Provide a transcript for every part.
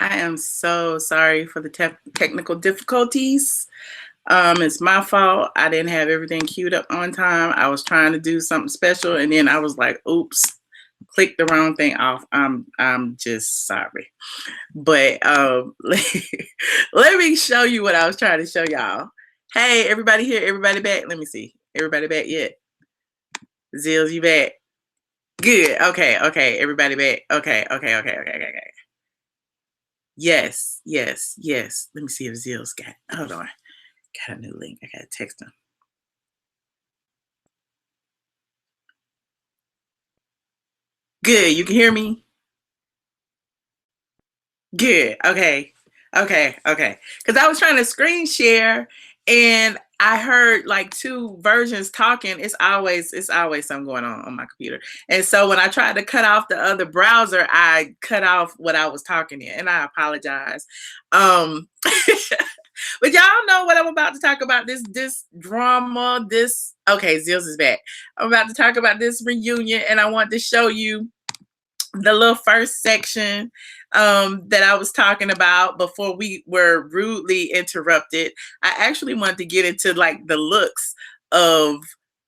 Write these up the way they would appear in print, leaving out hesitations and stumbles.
I am so sorry for the technical difficulties. It's my fault. I didn't have everything queued up on time. I was trying to do something special, and then I was like, "Oops, clicked the wrong thing off." I'm just sorry, but let me show you what I was trying to show y'all. Hey, everybody here, everybody back. Let me see. Everybody back yet? Zills, you back? Good. Okay. Okay. Everybody back. Okay. Okay. Okay. Okay. Okay. Okay. Yes. Yes. Yes. Let me see if Zill's got. Hold on. Got a new link. I gotta text him. Good. You can hear me? Good. Okay. Okay. Okay. Because I was trying to screen share and I heard like two versions talking. It's always something going on my computer. And so when I tried to cut off the other browser, I cut off what I was talking in, and I apologize. But y'all know what I'm about to talk about. This drama. Okay, Zills is back. I'm about to talk about this reunion, and I want to show you the little first section that I was talking about before we were rudely interrupted. I actually wanted to get into like the looks of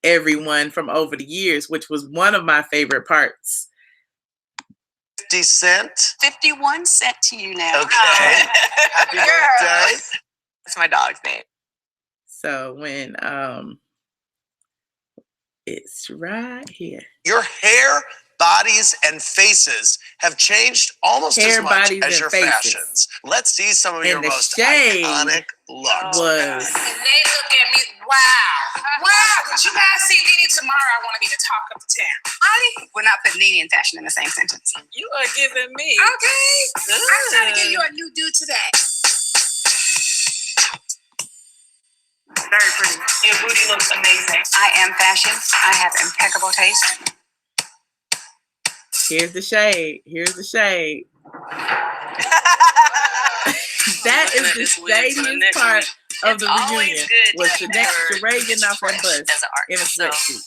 everyone from over the years, which was one of my favorite parts. 50 Cent? 51 Cent to you now. Okay. Happy birthday. That's my dog's name. So when it's right here. Your hair, bodies, and faces have changed almost as much as your fashions. Let's see some of your most iconic looks. Was. And they look at me, wow. Wow, did you guys see Nene tomorrow? I want to be the talk of the town. We're not putting Nene and fashion in the same sentence. You are giving me. Okay. I'm trying to give you a new dude today. Very pretty. Your booty looks amazing. I am fashion. I have impeccable taste. Here's the shade. Here's the shade. That is the shadiest part of the reunion. Was Sheree getting off that bus in a sweatsuit.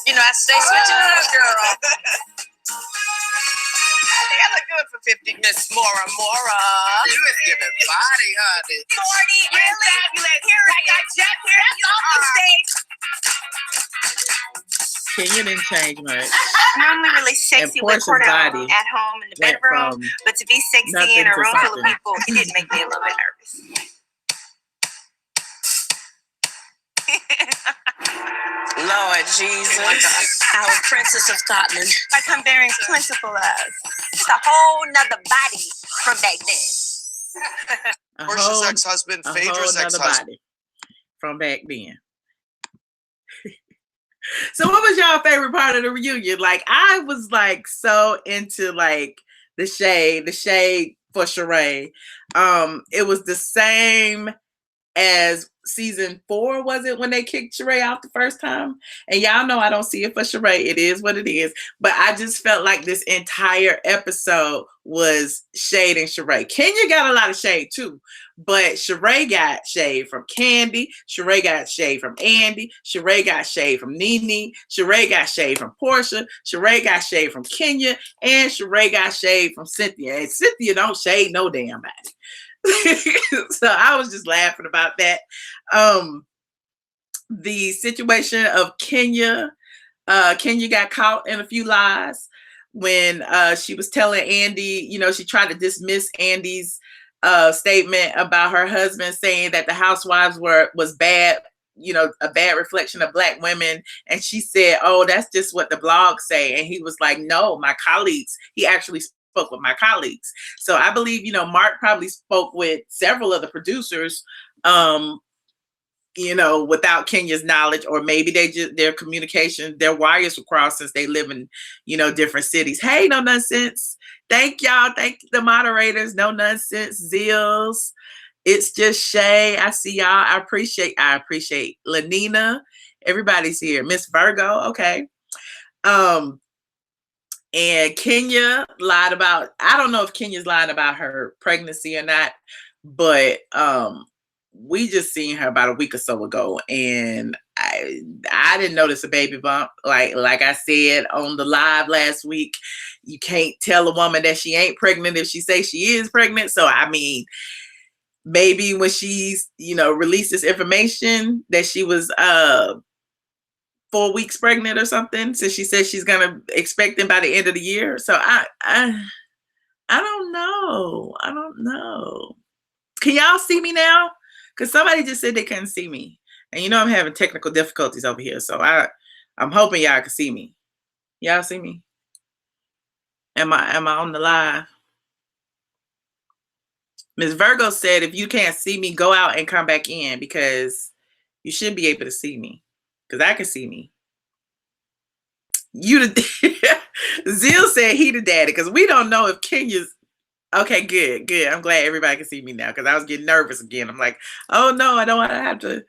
You know, I stay switching it up, girl. I think I look good for 50. Miss Mora. You was giving body, honey. 40, really? Fabulous. Here like I just heard you off the stage. Kenya didn't change much. Normally really sexy with Cordell at home in the bedroom, but to be sexy in a room full of people, it did make me a little bit nervous. Lord Jesus, our Princess of Scotland. I come bearing principal as just a whole nother body from back then. Portia's ex-husband, Phaedra's ex-husband. From back then. So what was y'all favorite part of the reunion? Like, I was like so into like the shade for Sheree. It was the same as season 4, was it, when they kicked Sheree out the first time? And y'all know I don't see it for Sheree. It is what it is. But I just felt like this entire episode was shade and Sheree. Kenya got a lot of shade too. But Sheree got shade from Candy. Sheree got shade from Andy. Sheree got shade from Nene. Sheree got shade from Portia. Sheree got shade from Kenya. And Sheree got shade from Cynthia. And Cynthia don't shade no damn body. So I was just laughing about that. The situation of Kenya got caught in a few lies when she was telling Andy, you know, she tried to dismiss Andy's statement about her husband saying that the housewives was bad, you know, a bad reflection of Black women. And she said, oh, that's just what the blogs say. And he was like, no, my colleagues. He actually spoke with my colleagues. So I believe, you know, Mark probably spoke with several of the producers, you know, without Kenya's knowledge, or maybe their communication, their wires were crossed since they live in, you know, different cities. Hey, no nonsense. Thank y'all. Thank the moderators. No nonsense. Zills. It's just Shay. I see y'all. I appreciate Lanina. Everybody's here. Miss Virgo. Okay. And Kenya lied about, I don't know if Kenya's lying about her pregnancy or not, but we just seen her about a week or so ago, and I didn't notice a baby bump. Like I said on the live last week, you can't tell a woman that she ain't pregnant if she says she is pregnant. So I mean, maybe when she's, you know, released this information that she was 4 weeks pregnant or something, so she said she's gonna expect them by the end of the year. So I don't know. I don't know. Can y'all see me now? Because somebody just said they couldn't see me. And you know I'm having technical difficulties over here. So I'm hoping y'all can see me. Y'all see me? Am I on the live? Ms. Virgo said, if you can't see me, go out and come back in, because you should be able to see me. Because I can see me. Zeal said he the daddy, because we don't know if Kenya's. Okay, good. I'm glad everybody can see me now, because I was getting nervous again. I'm like, oh no, I don't want to have to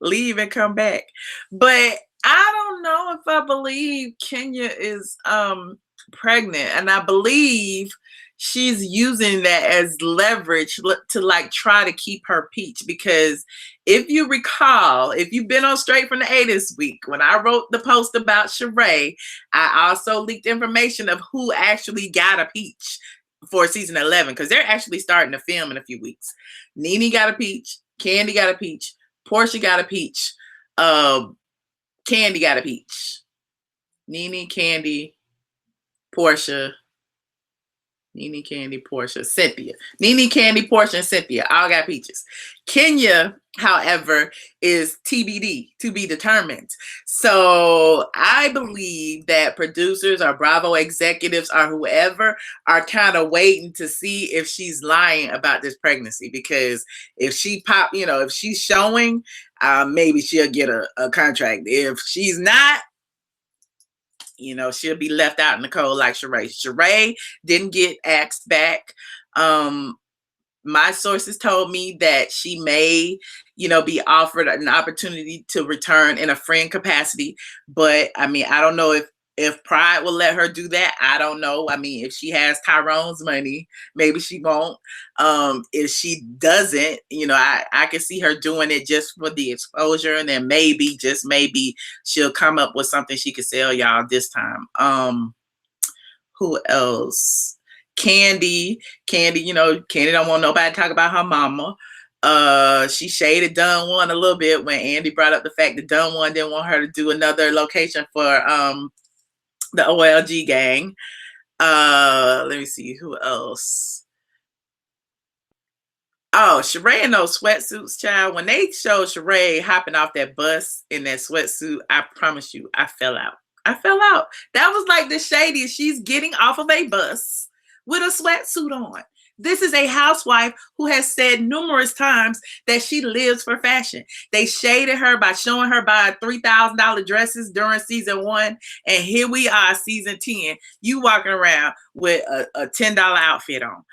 leave and come back. But I don't know if I believe Kenya is pregnant, and I believe she's using that as leverage to like try to keep her peach. Because if you recall, if you've been on Straight from the A this week, when I wrote the post about Sheree, I also leaked information of who actually got a peach for season 11, because they're actually starting to film in a few weeks. Nene got a peach, Candy got a peach, Portia got a peach, Candy got a peach. Nene, Candy, Portia, Nene, Candy, Portia, Cynthia. Nene, Candy, Portia, and Cynthia all got peaches. Kenya, however, is TBD, to be determined. So I believe that producers or Bravo executives or whoever are kind of waiting to see if she's lying about this pregnancy. Because if she if she's showing, maybe she'll get a contract. If she's not, you know, she'll be left out in the cold like Sheree. Sheree didn't get asked back. My sources told me that she may, you know, be offered an opportunity to return in a friend capacity. But I mean, I don't know if Pride will let her do that. I don't know. I mean, if she has Tyrone's money, maybe she won't. If she doesn't, you know, I can see her doing it just for the exposure, and then maybe, just maybe, she'll come up with something she could sell y'all this time. Who else? Candy, you know, Candy don't want nobody to talk about her mama. She shaded Dun One a little bit when Andy brought up the fact that Dun One didn't want her to do another location for the OLG gang. Let me see who else. Oh, Sheree in those sweatsuits, child. When they showed Sheree hopping off that bus in that sweatsuit, I promise you, I fell out. That was like the shadiest. She's getting off of a bus with a sweatsuit on. This is a housewife who has said numerous times that she lives for fashion. They shaded her by showing her buying $3,000 dresses during season 1. And here we are, season 10. You walking around with a $10 outfit on.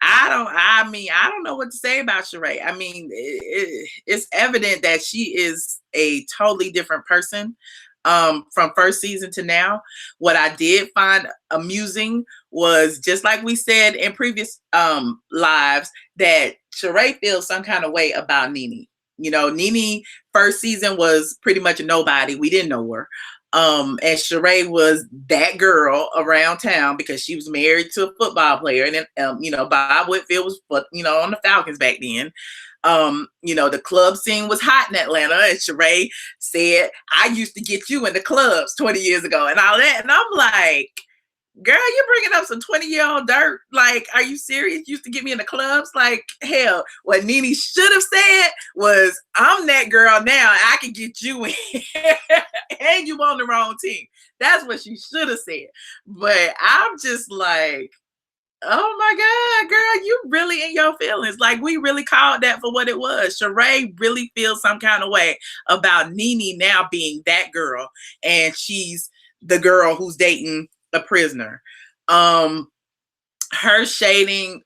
I don't know what to say about Sheree. I mean, it's evident that she is a totally different person from first season to now. What I did find amusing was, just like we said in previous lives, that Sheree feels some kind of way about Nene. You know, Nene first season was pretty much a nobody. We didn't know her. And Sheree was that girl around town because she was married to a football player. And then, you know, Bob Whitfield was, you know, on the Falcons back then. You know, the club scene was hot in Atlanta, and Sheree said, I used to get you in the clubs 20 years ago and all that. And I'm like, girl, you're bringing up some 20-year-old dirt. Like, are you serious? You used to get me in the clubs? Like, hell, what Nene should have said was, I'm that girl now. I can get you in. And you on the wrong team. That's what she should have said. But I'm just like, oh my God, girl, you really in your feelings. Like, we really called that for what it was. Sheree really feels some kind of way about Nene now being that girl. And she's the girl who's dating a prisoner. Her shading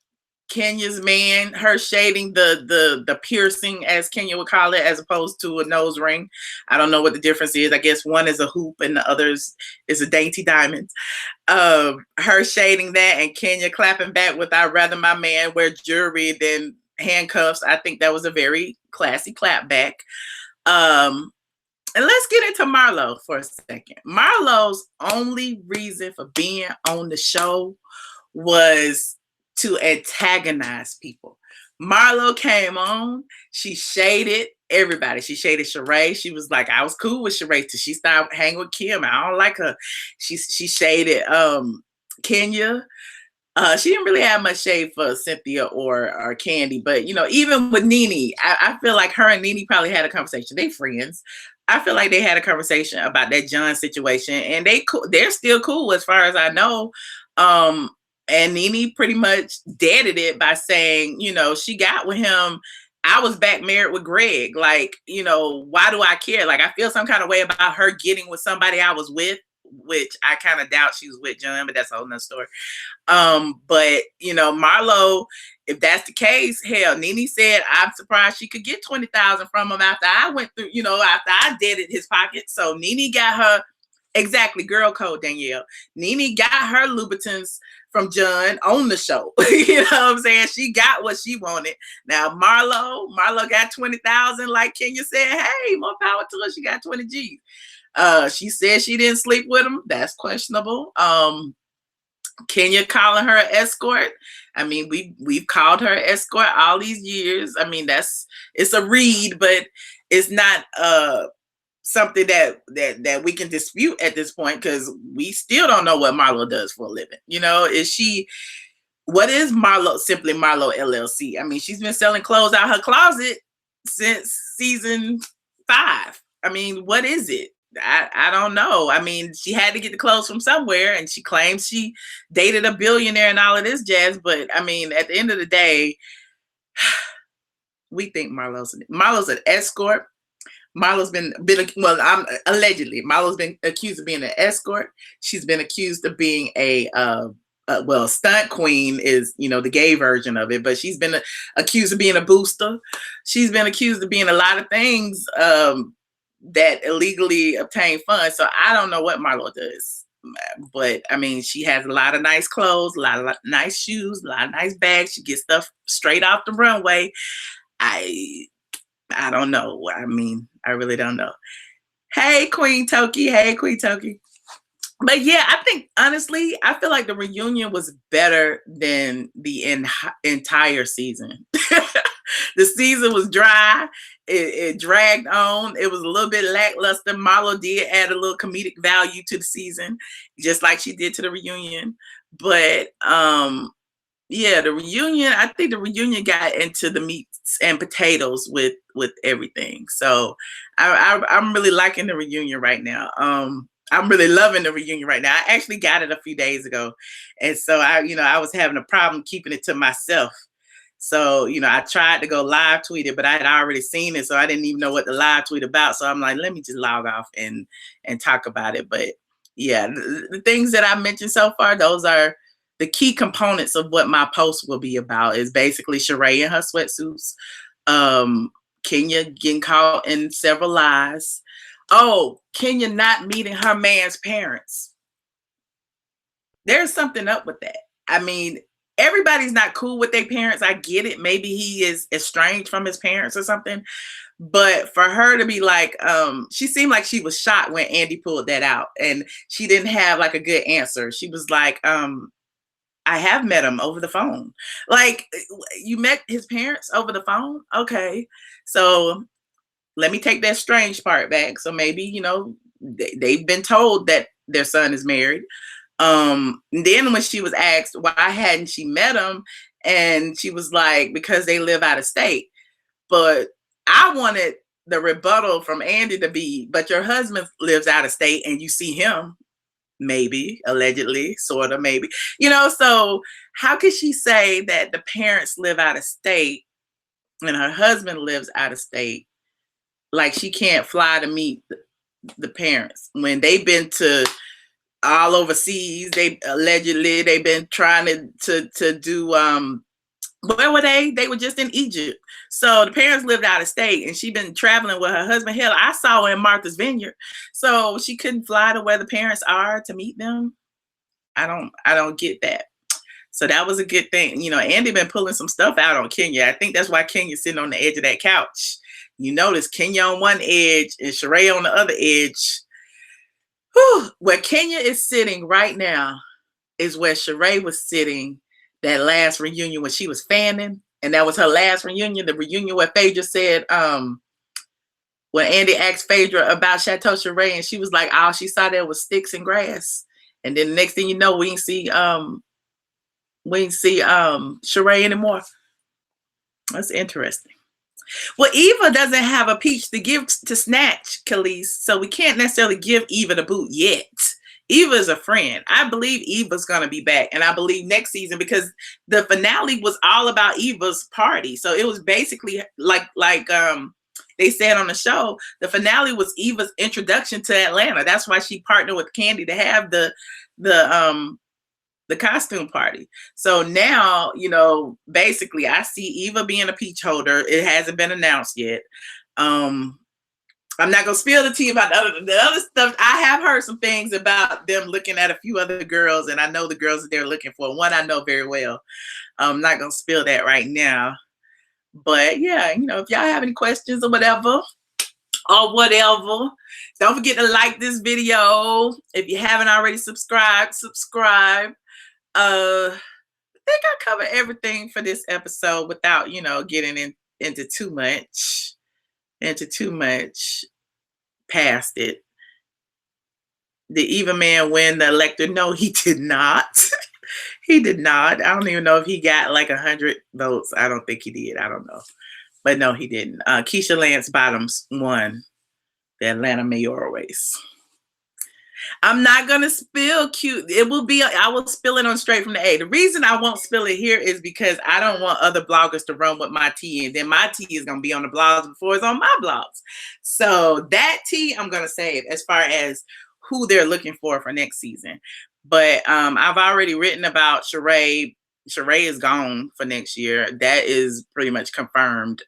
Kenya's man, her shading the piercing, as Kenya would call it, as opposed to a nose ring. I don't know what the difference is. I guess one is a hoop and the other is a dainty diamond. Her shading that, and Kenya clapping back with, I'd rather my man wear jewelry than handcuffs. I think that was a very classy clapback. And let's get into Marlo for a second. Marlo's only reason for being on the show was to antagonize people. Marlo came on, she shaded everybody. She shaded Sheree. She was like, I was cool with Sheree till she started hanging with Kim. I don't like her. She shaded Kenya. She didn't really have much shade for Cynthia or Candy, but you know, even with Nene, I feel like her and Nene probably had a conversation. They friends. I feel like they had a conversation about that John situation, and they're still cool as far as I know. And Nene pretty much deaded it by saying, you know, she got with him. I was back married with Greg. Like, you know, why do I care? Like, I feel some kind of way about her getting with somebody I was with, which I kind of doubt she was with John, but that's a whole nother story. But you know, Marlo, if that's the case, hell, Nene said, I'm surprised she could get 20,000 from him after I went through, you know, after I deaded his pocket. So Nene got her, exactly, girl code, Danielle. Nene got her Louboutins from John on the show. You know what I'm saying? She got what she wanted. Now Marlo got 20,000, like Kenya said, hey, more power to her. She got 20 G's. She said she didn't sleep with him. That's questionable. Kenya calling her an escort. I mean, we've called her escort all these years. I mean, it's a read, but it's not something that we can dispute at this point, because we still don't know what Marlo does for a living. You know, what is Marlo, simply Marlo LLC? I mean, she's been selling clothes out her closet since season 5. I mean, what is it? I don't know. I mean, she had to get the clothes from somewhere, and she claims she dated a billionaire and all of this jazz. But I mean, at the end of the day, we think Marlo's an escort. Marlo's been allegedly Marlo's been accused of being an escort. She's been accused of being a stunt queen is, you know, the gay version of it, but she's been accused of being a booster. She's been accused of being a lot of things that illegally obtain funds. So I don't know what Marlo does, but I mean, she has a lot of nice clothes, a lot of nice shoes, a lot of nice bags. She gets stuff straight off the runway. I don't know. I mean, I really don't know. Hey, Queen Toki. Hey, Queen Toki. But yeah, I think, honestly, I feel like the reunion was better than the entire season. The season was dry. It dragged on. It was a little bit lackluster. Marlo did add a little comedic value to the season, just like she did to the reunion. But yeah, the reunion, I think the reunion got into the meats and potatoes with everything. So I'm really liking the reunion right now. I'm really loving the reunion right now. I actually got it a few days ago. And so I was having a problem keeping it to myself. So, you know, I tried to go live tweet it, but I had already seen it. So I didn't even know what the live tweet about. So I'm like, let me just log off and talk about it. But yeah, the things that I mentioned so far, those are the key components of what my post will be about. Is basically Sheree in her sweatsuits, Kenya getting caught in several lies. Oh, Kenya not meeting her man's parents. There's something up with that. I mean, everybody's not cool with their parents. I get it. Maybe he is estranged from his parents or something. But for her to be like, she seemed like she was shocked when Andy pulled that out, and she didn't have like a good answer. She was like, I have met him over the phone. Like, you met his parents over the phone? Okay. So let me take that strange part back. So maybe, you know, they've been told that their son is married. And then when she was asked why hadn't she met him, and she was like, because they live out of state. But I wanted the rebuttal from Andy to be, but your husband lives out of state and you see him, maybe, allegedly, sort of, maybe, you know. So how could she say that the parents live out of state and her husband lives out of state? Like, she can't fly to meet the parents when they've been to all overseas. They've been trying to do where were they? They were just in Egypt. So the parents lived out of state, and she'd been traveling with her husband. Hell, I saw her in Martha's Vineyard. So she couldn't fly to where the parents are to meet them. I don't get that. So that was a good thing. You know, Andy been pulling some stuff out on Kenya. I think that's why Kenya's sitting on the edge of that couch. You notice Kenya on one edge and Sheree on the other edge. Whew. Where Kenya is sitting right now is where Sheree was sitting that last reunion when she was fanning. And that was her last reunion. The reunion where Phaedra said, when Andy asked Phaedra about Chateau Sheree, and she was like, all she saw there was sticks and grass. And then the next thing you know, we didn't see Sheree anymore. That's interesting. Well, Eva doesn't have a peach to give to snatch, Khalees, so we can't necessarily give Eva the boot yet. Eva is a friend. I believe Eva's going to be back, and I believe next season, because the finale was all about Eva's party. So it was basically like they said on the show, the finale was Eva's introduction to Atlanta. That's why she partnered with Kandi to have the costume party. So now, you know, basically I see Eva being a peach holder. It hasn't been announced yet. I'm not gonna spill the tea about the other stuff. I have heard some things about them looking at a few other girls, and I know the girls that they're looking for. One I know very well. I'm not gonna spill that right now. But yeah, you know, if y'all have any questions or whatever, don't forget to like this video. If you haven't already subscribe. I think I covered everything for this episode without, you know, getting into too much past it. Did Eva Man win the elector? No, he did not. He did not. I don't even know if he got like 100 votes. I don't think he did. I don't know. But no, he didn't. Keisha Lance Bottoms won the Atlanta mayoral race. I'm not going to spill cute. I will spill it on Straight from the A. The reason I won't spill it here is because I don't want other bloggers to run with my tea, and then my tea is going to be on the blogs before it's on my blogs. So that tea I'm going to save as far as who they're looking for next season. But I've already written about Sheree. Sheree is gone for next year. That is pretty much confirmed.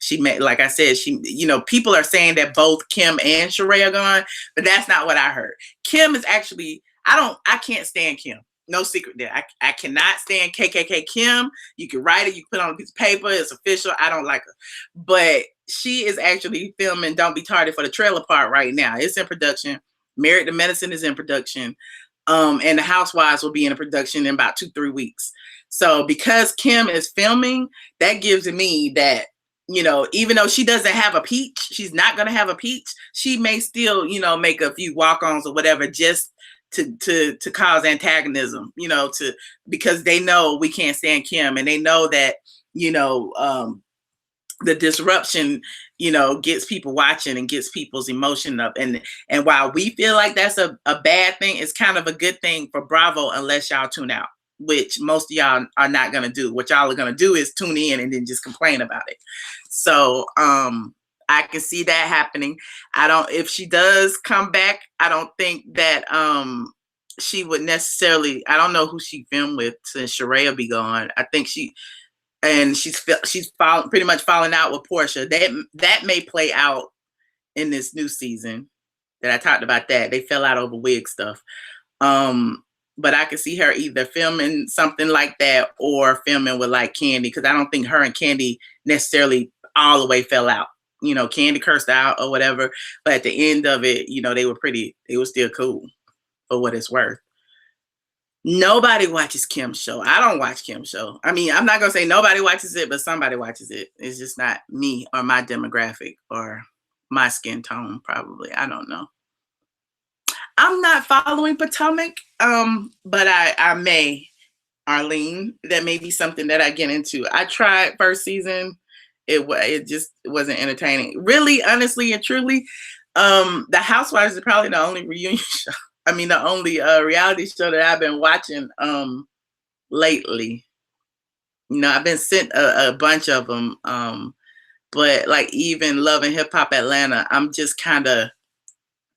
She met, like I said, you know, people are saying that both Kim and Sheree are gone, but that's not what I heard. Kim is actually, I can't stand Kim. No secret there. I cannot stand KKK Kim. You can write it, you can put it on a piece of paper, it's official. I don't like her. But she is actually filming Don't Be Tardy for the trailer park right now. It's in production. Married to Medicine is in production. And the Housewives will be in production in about 2-3 weeks. So because Kim is filming, that gives me that, you know, even though she doesn't have a peach, she's not going to have a peach. She may still, you know, make a few walk-ons or whatever just to cause antagonism, you know, because they know we can't stand Kim, and they know that, you know, the disruption, you know, gets people watching and gets people's emotion up. And while we feel like that's a bad thing, it's kind of a good thing for Bravo unless y'all tune out, which most of y'all are not going to do. What y'all are going to do is tune in and then just complain about it. So I can see that happening. If she does come back, I don't think that she would necessarily, I don't know who she filmed with since Sheree will be gone. I think she's pretty much falling out with Portia. That may play out in this new season that I talked about. That they fell out over wig stuff. But I could see her either filming something like that or filming with like Kandi, because I don't think her and Kandi necessarily all the way fell out. You know, Kandi cursed out or whatever, but at the end of it, you know, they were still cool for what it's worth. Nobody watches Kim's show. I don't watch Kim's show. I mean, I'm not going to say nobody watches it, but somebody watches it. It's just not me or my demographic or my skin tone, probably. I don't know. I'm not following Potomac, but I may, ATLien. That may be something that I get into. I tried first season. It just wasn't entertaining. Really, honestly and truly, The Housewives is probably the only reunion show. I mean, the only reality show that I've been watching lately. You know, I've been sent a bunch of them. But like even Love and Hip Hop Atlanta, I'm just kind of,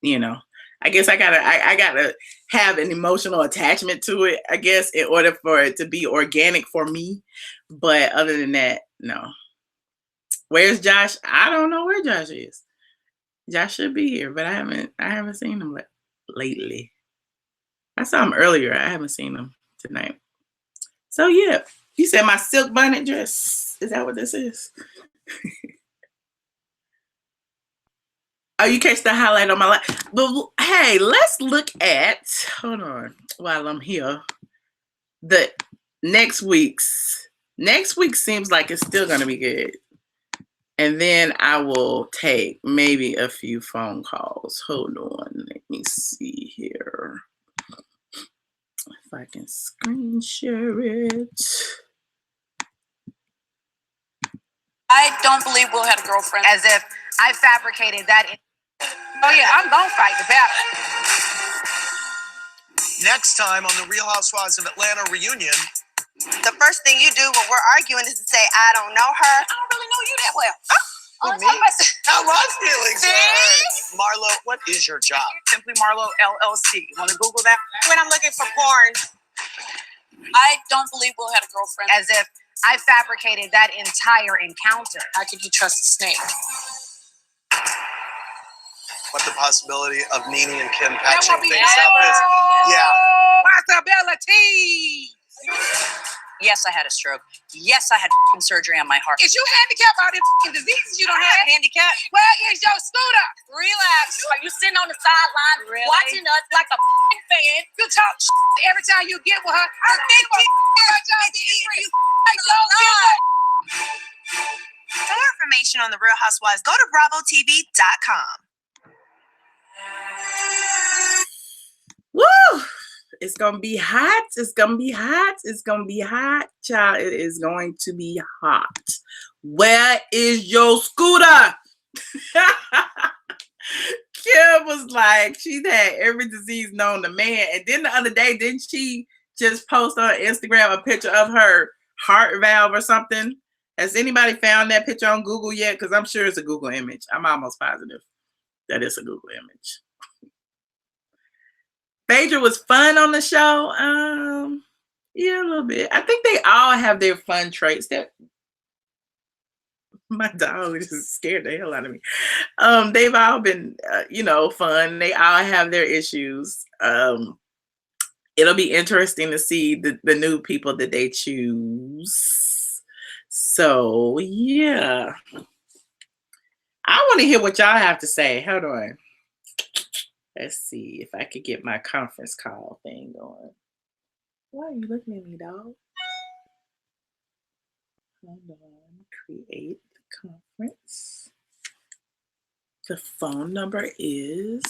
you know, I guess I gotta have an emotional attachment to it, I guess, in order for it to be organic for me. But other than that, no. Where's Josh? I don't know where Josh is. Josh should be here, but I haven't seen him lately. I saw him earlier. I haven't seen him tonight. So yeah, you said my silk bonnet dress. Is that what this is? Oh, you catch the highlight on my life. But hey, let's look at, hold on, while I'm here, the next week seems like it's still going to be good. And then I will take maybe a few phone calls. Hold on, let me see here. If I can screen share it. I don't believe Will had a girlfriend. As if I fabricated that. Oh yeah, I'm gonna fight the battle. Next time on the Real Housewives of Atlanta reunion. The first thing you do when we're arguing is to say, I don't know her. I don't really know you that well. How my feelings are. Marlo, what is your job? Simply Marlo LLC. You want to Google that? When I'm looking for porn. I don't believe Will had a girlfriend. As if I fabricated that entire encounter. How could you trust a snake? What the possibility of Nene and Kim patching things up is? Yeah. Possibility. Yes, I had a stroke. Yes, I had surgery on my heart. Is you handicapped by these diseases you don't have? Handicap? Where is your scooter? Relax. Are you sitting on the sideline watching us like a fan? You talk every time you get with her. I think For more information on the Real Housewives, go to BravoTV.com. Woo! It's gonna be hot. It's gonna be hot. It's gonna be hot, child. It is going to be hot. Where is your scooter? Kim was like, she's had every disease known to man. And then the other day, didn't she just post on Instagram a picture of her heart valve or something? Has anybody found that picture on Google yet? Because I'm sure it's a Google image. I'm almost positive that it's a Google image. Phaedra was fun on the show. Yeah, a little bit. I think they all have their fun traits. My dog just scared the hell out of me. They've all been, fun. They all have their issues. It'll be interesting to see the new people that they choose. So, yeah. I want to hear what y'all have to say. Hold on. Let's see if I could get my conference call thing going. Why are you looking at me, dog? Hold on. Create the conference. The phone number is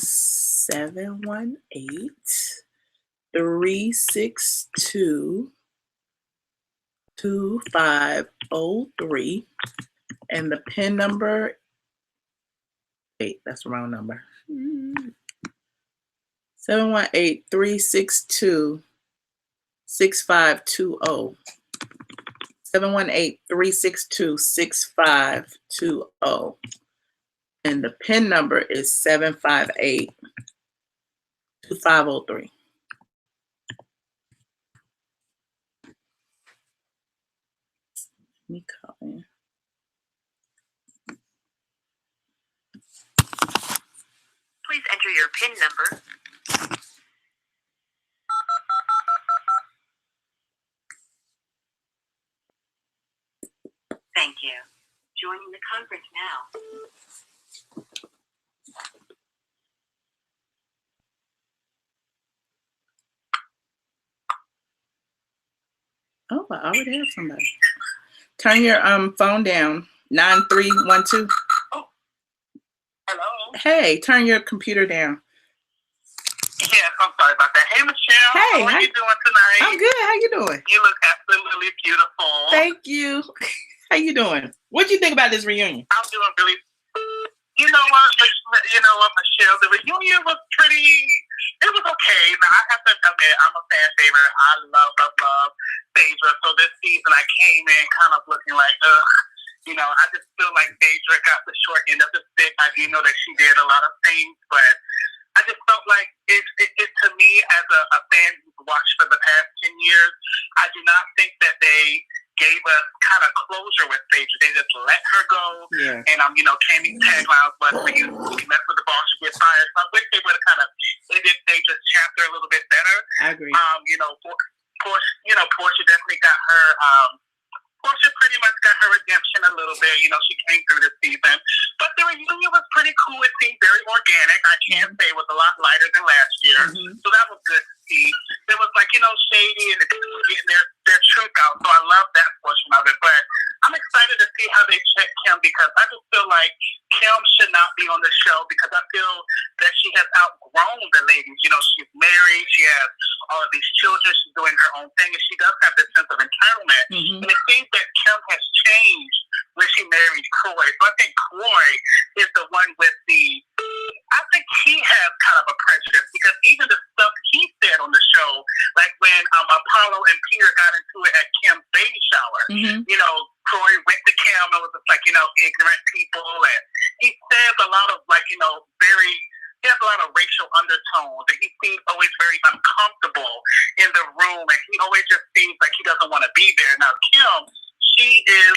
718-362-2503. And the PIN number, wait, that's the wrong number. 718-362-6520. 718-362-6520. And the PIN number is 758-2503. Let me call in. Please enter your PIN number. Thank you. Joining the conference now. Oh, I already have somebody. Turn your phone down. 9312. Oh. Hello. Hey, turn your computer down. Yes, I'm sorry about that. Hey, Michelle. Hey, how are you doing tonight? I'm good. How you doing? You look absolutely beautiful. Thank you. How you doing? What do you think about this reunion? I'm doing really. You know what, Michelle? The reunion was pretty. It was okay. Now I have to admit, I'm a fan favorite. I love Phaedra. So this season, I came in kind of looking like, I just feel like Phaedra got the short end of the stick. I do know that she did a lot of things, but I just felt like it to me as a fan who's watched for the past 10 years, I do not think that they gave us kind of closure with Phaedra. They just let her go. Yeah. And Candy's tagline was, when you mess with the boss, you get fired. So I wish they would have kind of ended Phaedra's chapter a little bit better. I agree. Portia definitely got her. Portia pretty much got her redemption a little bit. She came through this season. But the reunion was pretty cool. It seemed very organic. I can't say it was a lot lighter than last year. So that was good to see. It was like, shady and the people were getting their truth out. So I love that portion of it. But I'm excited to see how they check Kim because I just feel like Kim should not be on the show because I feel that she has outgrown the ladies. She's married. She has all of these children. She's doing her own thing. And she does have this sense of entitlement. And it seems that Kim has changed when she married Kroy. So I think Kroy is the one with I think he has kind of a prejudice because even the stuff he said on the show, like when Apollo and Peter got into it at Kim's baby shower, Kroy went to Kim and was just like, ignorant people. And he says a lot of he has a lot of racial undertones and he seems always very uncomfortable in the room and he always just seems like he doesn't want to be there. Now, Kim, she is,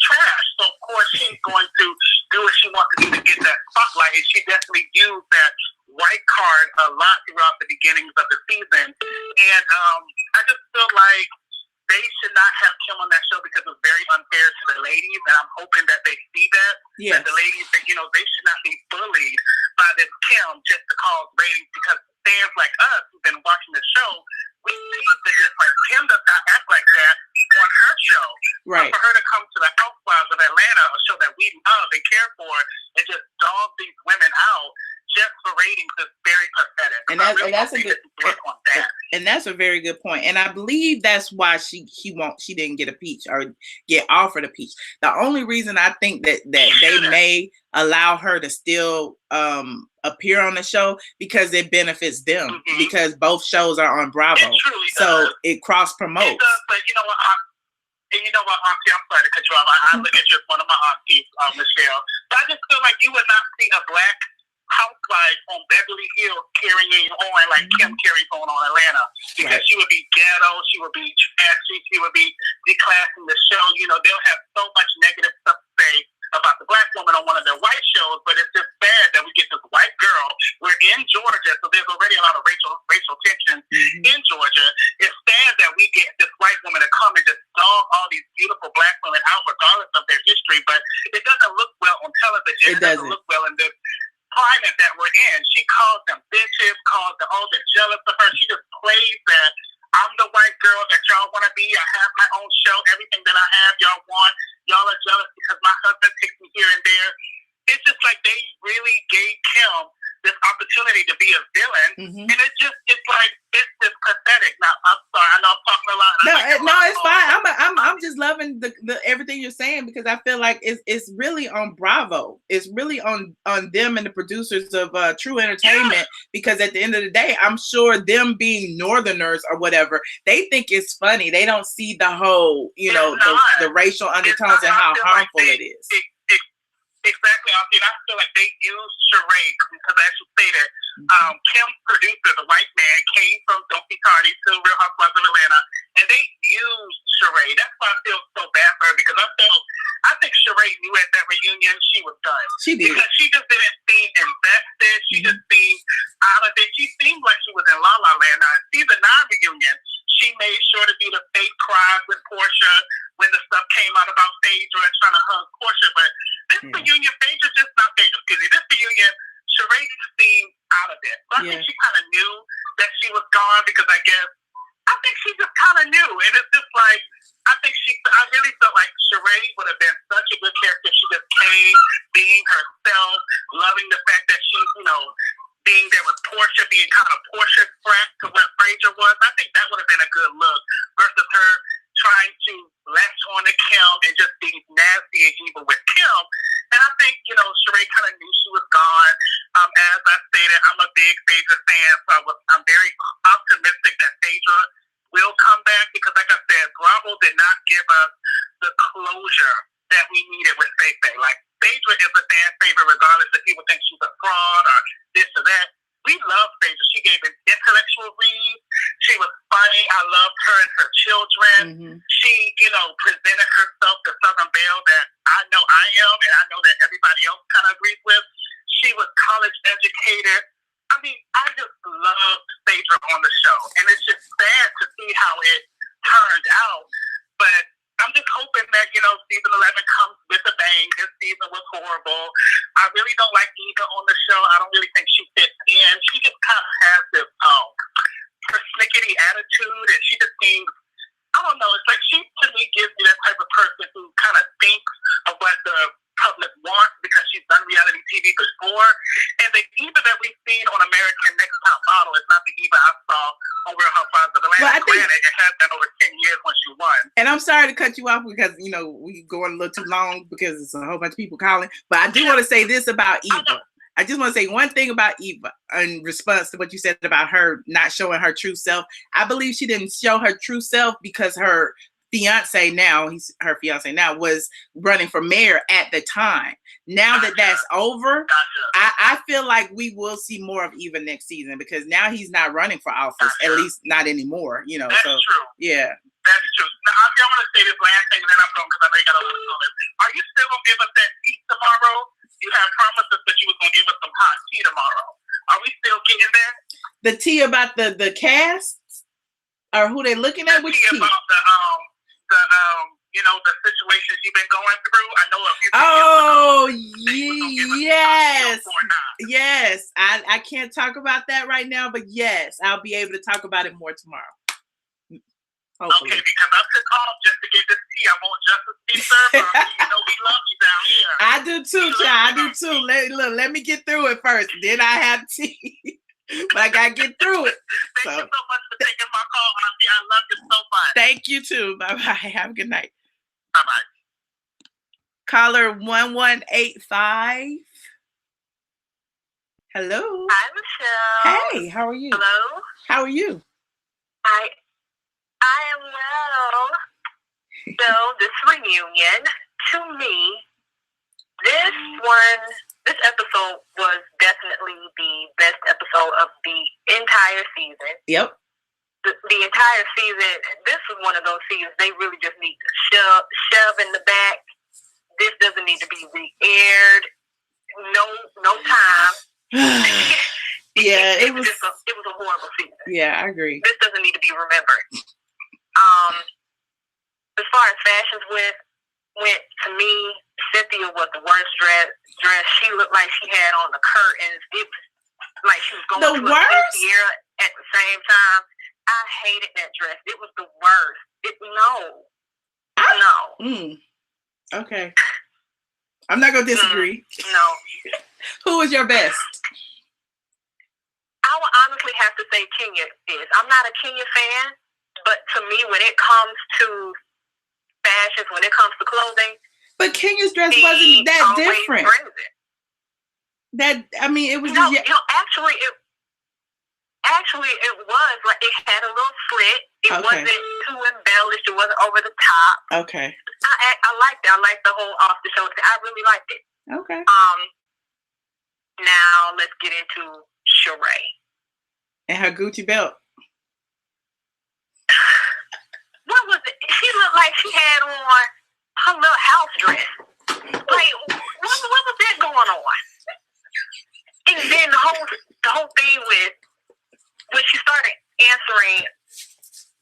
trash. So, of course, she's going to do what she wants to do to get that spotlight. And she definitely used that white card a lot throughout the beginnings of the season. And I just feel like they should not have Kim on that show because it's very unfair to the ladies. And I'm hoping that they see that. Yes. That the ladies, that, they should not be bullied by this Kim just to cause ratings because fans like us who've been watching the show, we see the difference. Kim does not act like that on her show. Right. For her to come to the Housewives of Atlanta, a show that we love and care for, and just dog these women out just for ratings is very pathetic. And that's a very good point. And I believe that's why she didn't get a peach or get offered a peach. The only reason I think that they may allow her to still appear on the show because it benefits them because both shows are on Bravo. So it cross promotes. It does, but you know what, Auntie, I'm sorry to cut you off. I look at just one of my aunties, Michelle. But I just feel like you would not see a black housewife on Beverly Hills carrying on like Kim carries on Atlanta because she would be ghetto, she would be trashy, she would be declassing the show. They'll have so much negative stuff to say about the black woman on one of their white shows, but it's just bad that we get this white girl. We're in Georgia, so there's already a lot of racial tension in Georgia. It's sad that we get this white woman to come and just dog all these beautiful black women out regardless of their history, but it doesn't look well on television. It doesn't look well in this climate that we're in. She calls them bitches, calls them, they're jealous of her. She just plays that I'm the white girl that y'all want to be. I have my own show. Everything that I have, y'all want. Y'all are jealous because my husband takes me here and there. It's just like they really gave Kim this opportunity to be a villain, and it's just pathetic. Now, I'm sorry, I know I'm talking a lot. No, it's fine. I'm just loving the everything you're saying because I feel like it's really on Bravo. It's really on them and the producers of True Entertainment because at the end of the day, I'm sure them being Northerners or whatever, they think it's funny. They don't see the whole, the racial undertones and how harmful it is. Exactly, and I feel like they used Sheree because, as you stated, Kim's producer, the white man, came from Don't Be Tardy to Real Housewives of Atlanta, and they used Sheree. That's why I feel so bad for her because I think Sheree knew at that reunion she was done. She did because she just didn't seem invested. She just seemed out of it. She seemed like she was in La La Land. Now, season 9 reunion, she made sure to do the fake cries with Portia when the stuff came out about Phaedra and trying to hug Portia. But this reunion, Phaedra just not Phaedra, excuse me. This reunion, Sheree just seemed out of it. So I think she kind of knew that she was gone because I think she just kind of knew. And it's just like, I really felt like Sheree would have been such a good character if she just came, being herself, loving the fact that she's, being there with Portia, being kind of Portia threat to what Phaedra was. I think that would have been a good look versus her trying to latch on to Kim and just be nasty and evil with Kim. And I think, Sheree kind of knew she was gone. As I stated, I'm a big Phaedra fan, so I'm very optimistic that Phaedra will come back because, like I said, Bravo did not give us the closure that we needed with Faye. Like, Phaedra is a fan favorite regardless if people think she's a fraud or this or that. We love Phaedra. She gave an intellectual read. She was funny. I loved her and her children. She, presented herself the Southern Belle that I know I am and I know that everybody else kind of agrees with. She was college educated. I mean, I just love Phaedra on the show, and it's just sad to see how it turned out. But I'm just hoping that, you know, season 11 comes with a bang. This season was horrible. I really don't like Eva on the show. I don't really think she fits in. She just kind of has this persnickety attitude, and she just seems, I don't know, it's like she, to me, gives me that type of person who kind of thinks of what the public wants because she's done reality TV before. And the Eva that we've seen on American Next Top Model is not the Eva I saw on Real Housewives of Atlanta. Well, Granted, it has been over 10 years when she won. And I'm sorry to cut you off because, you know, we going a little too long because it's a whole bunch of people calling. But I do want to say this about Eva. I just want to say one thing about Eva in response to what you said about her not showing her true self. I believe she didn't show her true self because her fiance now, was running for mayor at the time. Now that that's over, I feel like we will see more of Eva next season because now he's not running for office, at least not anymore, you know. That's so true. Yeah. That's true. Now, I want to say this last thing, and then I'm going because I know you got to listen to this. Are you still going to give us that tea tomorrow? You have promised us that you was going to give us some hot tea tomorrow. Are we still getting that? The tea about the cast or who they looking at? Which tea? About the you know, the situations you've been going through. I know a few yes. Yes. I can't talk about that right now, but yes, I'll be able to talk about it more tomorrow. Hopefully. Okay, because I took off just to get this tea. I want justice to be served. You know we love you down here. I do too, child. I do too. Let me get through it first. Then I have tea. But I gotta get through it. Thank you so much for taking my call, Auntie. I love you so much. Thank you too. Bye-bye. Have a good night. Bye-bye. Caller 1185. Hello. Hi, Michelle. Hey, how are you? Hello. How are you? I am well. So this reunion, to me, this episode was definitely the best episode of the entire season. Yep. The entire season, this was one of those seasons they really just need to shove in the back. This doesn't need to be re-aired. No time. Yeah, it was a horrible season. Yeah, I agree. This doesn't need to be remembered. As far as fashions went, to me, Cynthia was the worst dress. She looked like she had on the curtains. It was like she was going to a Sierra at the same time. I hated that dress. It was the worst. Okay. I'm not gonna disagree. No. Who was your best? I would honestly have to say Kenya is. I'm not a Kenya fan, but to me, when it comes to fashions, when it comes to clothing, but Kenya's dress wasn't that different. It was actually it was like it had a little slit. It wasn't too embellished. It wasn't over the top. Okay. I liked it. I liked the whole off the shoulder. I really liked it. Okay. Now let's get into Sheree and her Gucci belt. What was it? She looked like she had on her little house dress. Like, what was that going on? And then the whole thing with when she started answering,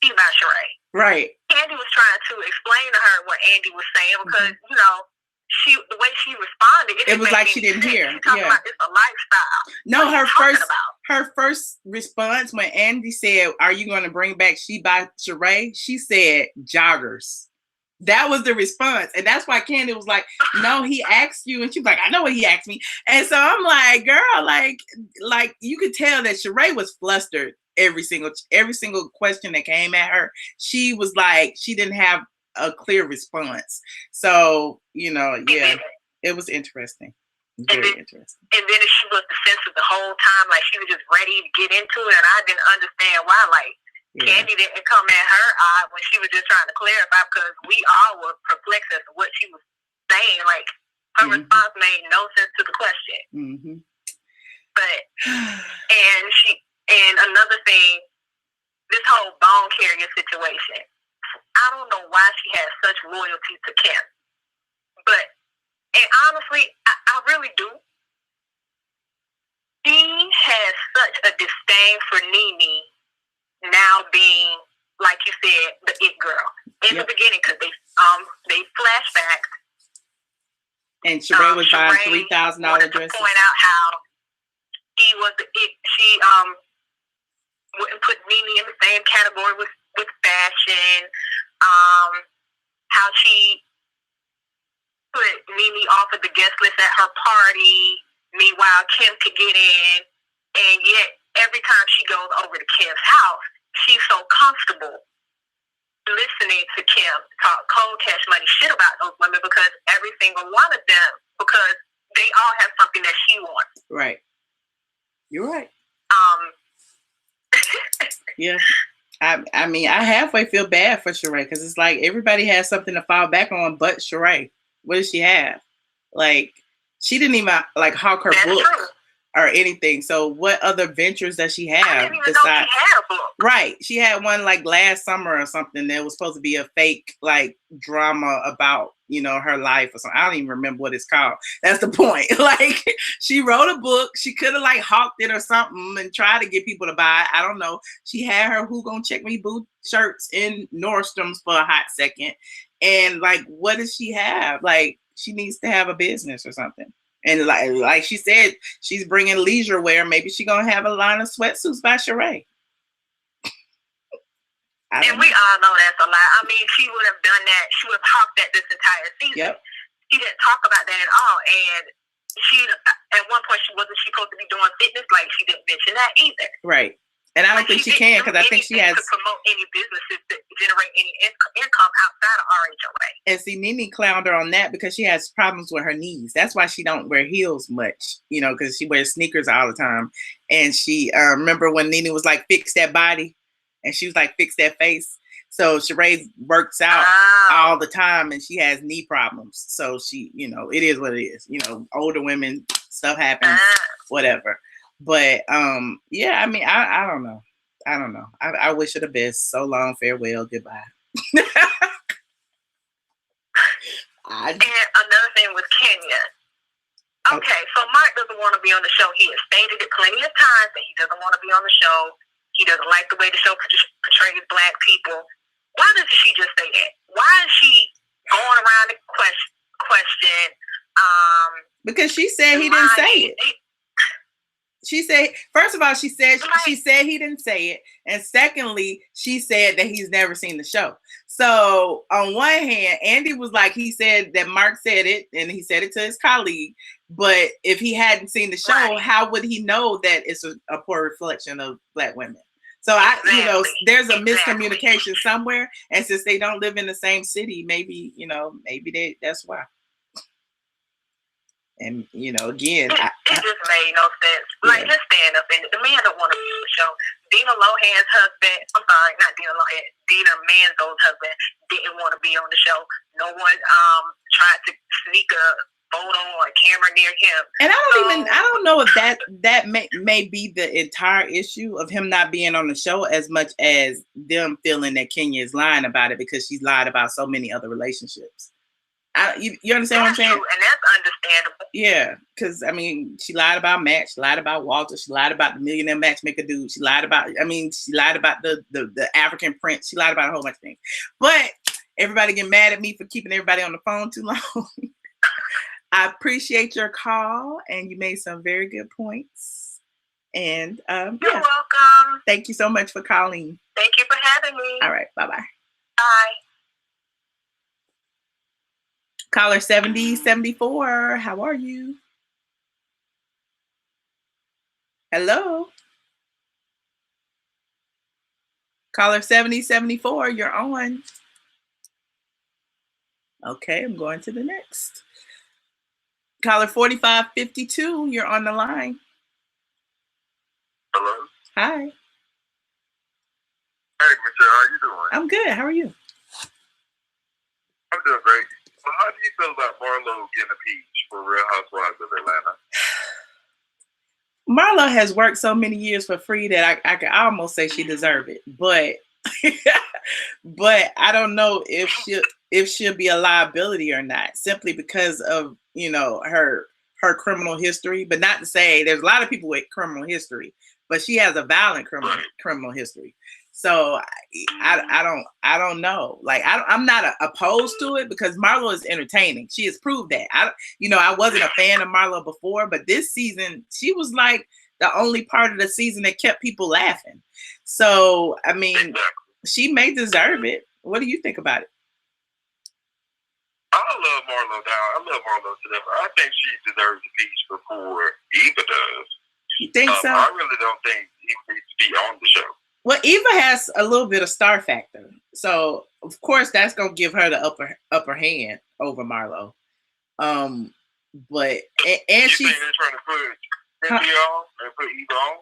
she's not Sheree. Right. Andy was trying to explain to her what Andy was saying because the way she responded, it was like she didn't hear. She's talking about it's a lifestyle. No, her first response when Andy said, "Are you going to bring back She by Sheree?" She said, "Joggers." That was the response, and that's why Candy was like, "No, he asked you," and she was like, "I know what he asked me." And so I'm like, "Girl, like you could tell that Sheree was flustered every single question that came at her. She was like, she didn't have a clear response. So, it was interesting. Very interesting. And then she was defensive the whole time, like she was just ready to get into it, and I didn't understand why. Like Candy didn't come at her eye when she was just trying to clarify because we all were perplexed as to what she was saying. Like her response made no sense to the question. Mm-hmm. But and another thing, this whole bone carrier situation. I don't know why she has such loyalty to Kim. And honestly, I really do. She has such a disdain for Nene now being, like you said, the it girl in the beginning, because they flashback. And Sheree was buying $3,000 dresses. To point out how he was the it. She wouldn't put Nene in the same category with fashion. How she put Nene off of the guest list at her party. Meanwhile, Kim could get in, and yet every time she goes over to Kim's house, she's so comfortable listening to Kim talk cold cash money shit about those women, because every single one of them, because they all have something that she wants. Right. You're right. Yeah. I mean, I halfway feel bad for Sheree, because it's like everybody has something to fall back on but Sheree. What does she have? Like, she didn't even like hawk her book or anything. So what other ventures does she have? I didn't even know she had a book. Right. She had one like last summer or something that was supposed to be a fake like drama about, you know, her life or something. I don't even remember what it's called. That's the point. Like, she wrote a book. She could have like hawked it or something and tried to get people to buy it. I don't know. She had her Who Gonna Check Me boot shirts in Nordstrom's for a hot second. And like, what does she have? Like, she needs to have a business or something. And like she said, she's bringing leisure wear. Maybe she's going to have a line of sweatsuits by Sheree. And we all know that's a lie. I mean, she would have done that. She would have hawked that this entire season. Yep. She didn't talk about that at all. And she, at one point, she wasn't supposed to be doing fitness. Like, she didn't mention that either. Right. And I don't think she can, because I think she has to promote any businesses that generate any income outside of RHOA. And see, Nene clowned her on that because she has problems with her knees. That's why she don't wear heels much, you know, because she wears sneakers all the time. And she remember when Nene was like, fix that body, and she was like, fix that face. So Sheree works out all the time, and she has knee problems. So she, you know, it is what it is. You know, older women, stuff happens, whatever. But yeah, I mean, I don't know. I don't know. I wish her the best. So long, farewell, goodbye. And another thing with Kenya. Okay, so Mark doesn't want to be on the show. He has stated it plenty of times that he doesn't want to be on the show. He doesn't like the way the show portrays Black people. Why doesn't she just say that? Why is she going around the question? Because she said he didn't say it. She said, first of all, she said he didn't say it. And secondly, she said that he's never seen the show. So on one hand, Andy was like, he said that Mark said it and he said it to his colleague. But if he hadn't seen the show, how would he know that it's a poor reflection of Black women? So you know, there's a miscommunication somewhere. And since they don't live in the same city, maybe, you know, that's why. And, you know, again, it just made no sense. Like, let's stand up in it. The man don't want to be on the show. Dina Lohan's husband, I'm sorry, not Dina Lohan, Dina Manzo's husband didn't want to be on the show. No one tried to sneak a photo or a camera near him. And I don't know if that may be the entire issue of him not being on the show, as much as them feeling that Kenya is lying about it because she's lied about so many other relationships. You understand what I'm saying? True, and that's understandable. Yeah, because I mean, she lied about Matt, she lied about Walter, she lied about the millionaire matchmaker dude, she lied about the African prince, she lied about a whole bunch of things. But everybody get mad at me for keeping everybody on the phone too long. I appreciate your call, and you made some very good points. And you're welcome. Thank you so much for calling. Thank you for having me. All right, bye-bye. Bye. Caller 7074, how are you? Hello? Caller 7074, you're on. Okay, I'm going to the next. Caller 4552, you're on the line. Hello? Hi. Hey, Michelle, how you doing? I'm good. How are you? I'm doing great. So how do you feel about Marlo getting a peach for Real Housewives of Atlanta? Marlo has worked so many years for free that I could almost say she deserved it. But but I don't know if she'll be a liability or not, simply because of, you know, her her criminal history, but not to say there's a lot of people with criminal history, but she has a violent criminal history. So I don't know. Like I'm not opposed to it because Marlo is entertaining. She has proved that. I wasn't a fan of Marlo before, but this season she was like the only part of the season that kept people laughing. So I mean, she may deserve it. What do you think about it? I love Marlo down. I love Marlo to death. I think she deserves a piece before Eva does. You think so? I really don't think Eva needs to be on the show. Well, Eva has a little bit of star factor, so of course that's gonna give her the upper hand over Marlo. But and she's they're trying to put Cynthia on and put Eva on.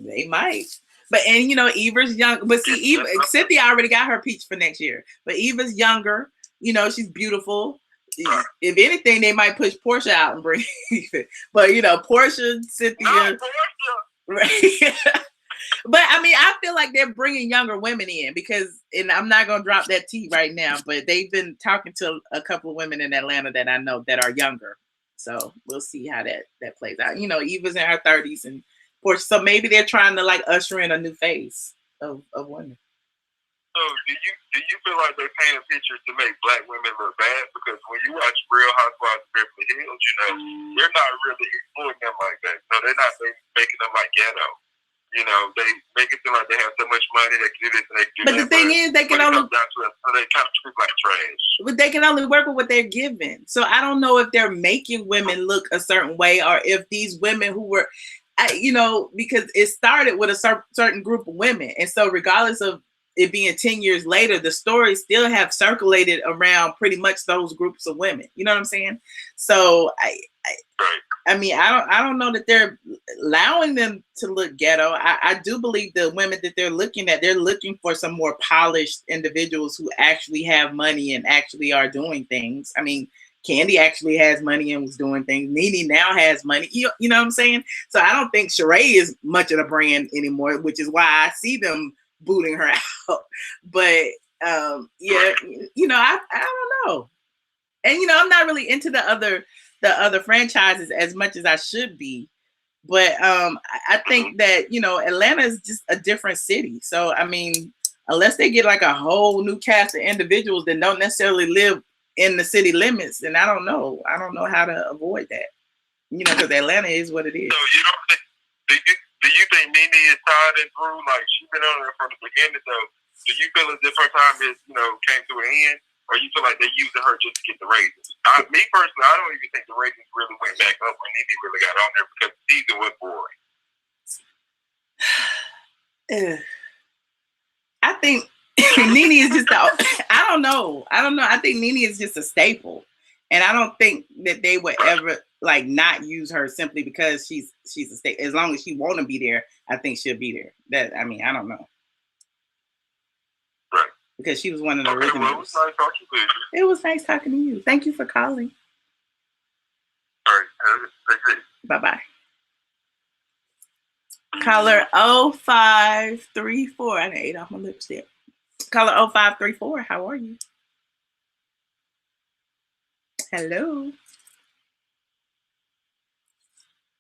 They might. But Eva's young. But see, Cynthia already got her peach for next year. But Eva's younger. She's beautiful. If anything, they might push Portia out and bring Eva. But Portia, Cynthia. No, Portia. Right. But I mean, I feel like they're bringing younger women in because, and I'm not gonna drop that tea right now, but they've been talking to a couple of women in Atlanta that I know that are younger. So we'll see how that plays out. Eva's in her 30s and Portia, so maybe they're trying to like usher in a new phase of women. So do you feel like they're painting pictures to make black women look bad? Because when you watch Real Housewives of Atlanta, they're not really exploiting them like that. No, they're not making them like ghetto. They make it seem like they have so much money they can do this and they can do that. But the thing is, they can only so they kind of treat like trash. But they can only work with what they're given. So I don't know if they're making women look a certain way or if these women who were, because it started with a certain group of women, and so regardless of it being 10 years later, the stories still have circulated around pretty much those groups of women. You know what I'm saying? So I mean, I don't know that they're allowing them to look ghetto. I do believe the women that they're looking for some more polished individuals who actually have money and actually are doing things. I mean, Candy actually has money and was doing things. Nene now has money. You know what I'm saying? So I don't think Sheree is much of a brand anymore, which is why I see them booting her out. But I don't know. And I'm not really into the other franchises as much as I should be. But I think that Atlanta is just a different city. So I mean, unless they get like a whole new cast of individuals that don't necessarily live in the city limits, then I don't know how to avoid that. Because Atlanta is what it is. So you don't think? Do you think Nene is tired and through? Like she's been on there from the beginning, though. Do you feel as if her time is, came to an end, or you feel like they're using her just to get the ratings? Me personally, I don't even think the ratings really went back up when Nene really got on there because the season was boring. I think Nene is just I don't know. I think Nene is just a staple, and I don't think that they would ever like not use her simply because she's a staple. As long as she want to be there, I think she'll be there. I don't know. Right. Because she was one of the originals. Well, it was nice talking to you. It was nice talking to you. Thank you for calling. All right. Thank you. Bye-bye. Caller 0534. I ate off my lipstick. Caller 0534. How are you? Hello.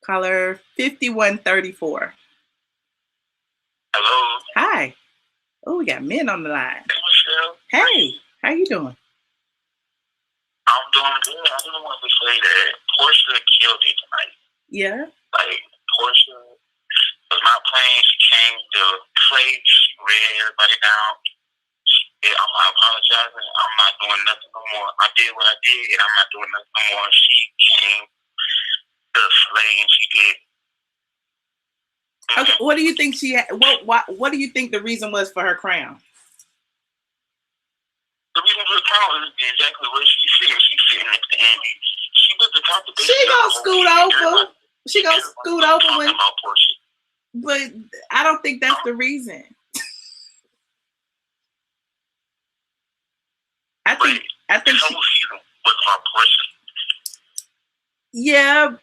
Caller 5134. Hello. Hi. Oh, we got men on the line. Hey, Michelle. Hey, how you doing? I'm doing good. I just wanted to say that Portia killed it tonight. Yeah. Like, Portia was not playing. She came to play. She ran everybody down. I'm not apologizing. I'm not doing nothing no more. I did what I did, and I'm not doing nothing no more. She came to slay, and she did. Okay, what do you think what do you think the reason was for her crown? The reason for the crown is exactly where she's sitting. She's sitting at the end. She was the top of the She gonna scoot over. She gonna scoot over when. But I don't think that's the reason. I think the whole season was about Portia. Yeah.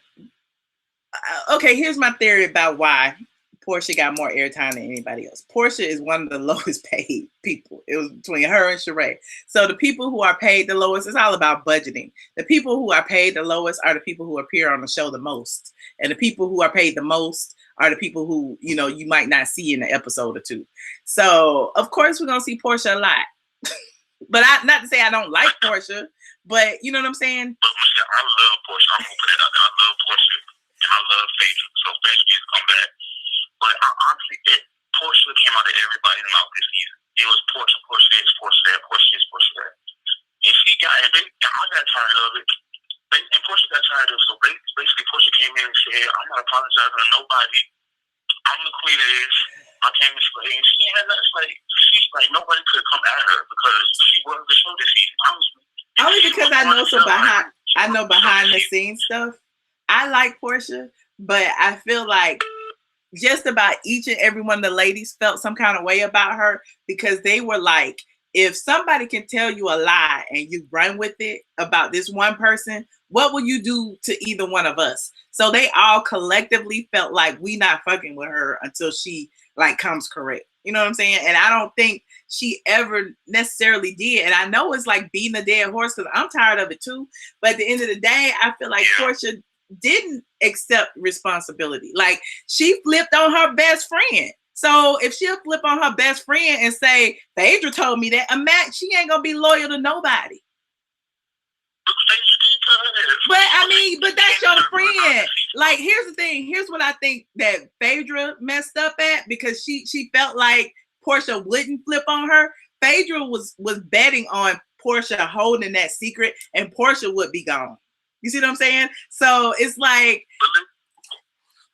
Okay, here's my theory about why Portia got more airtime than anybody else. Portia is one of the lowest paid people. It was between her and Sheree. So the people who are paid the lowest, it's all about budgeting. The people who are paid the lowest are the people who appear on the show the most. And the people who are paid the most are the people who, you know, you might not see in an episode or two. So of course we're gonna see Portia a lot. But not to say I don't like Portia, but you know what I'm saying? But Michelle, I love Portia. I'm gonna put it out there. I love Portia and I love Phaedra. So Phaedra needs to come back. But honestly, Portia came out of everybody's mouth this season. It was Portia, Portia this, Portia that, Portia this, Portia that. And she got, I got tired of it. And Portia got tired of it. So basically, Portia came in and said, I'm not apologizing to nobody. I'm the queen of this. I came and slay. And she had that, like nobody could come at her because she was the show this season. Honestly. Only because I know some behind the scenes stuff. I like Portia, but I feel like just about each and every one of the ladies felt some kind of way about her because they were like, if somebody can tell you a lie and you run with it about this one person, what will you do to either one of us? So they all collectively felt like we not fucking with her until she like comes correct. You know what I'm saying? And I don't think she ever necessarily did. And I know it's like beating a dead horse because I'm tired of it too. But at the end of the day, I feel like Portia didn't accept responsibility. Like she flipped on her best friend. So if she'll flip on her best friend and say, Phaedra told me that, she ain't gonna be loyal to nobody. But I mean, but that's your friend. Like, here's the thing. Here's what I think that Phaedra messed up at because she felt like Portia wouldn't flip on her. Phaedra was betting on Portia holding that secret and Portia would be gone. You see what I'm saying? So it's like,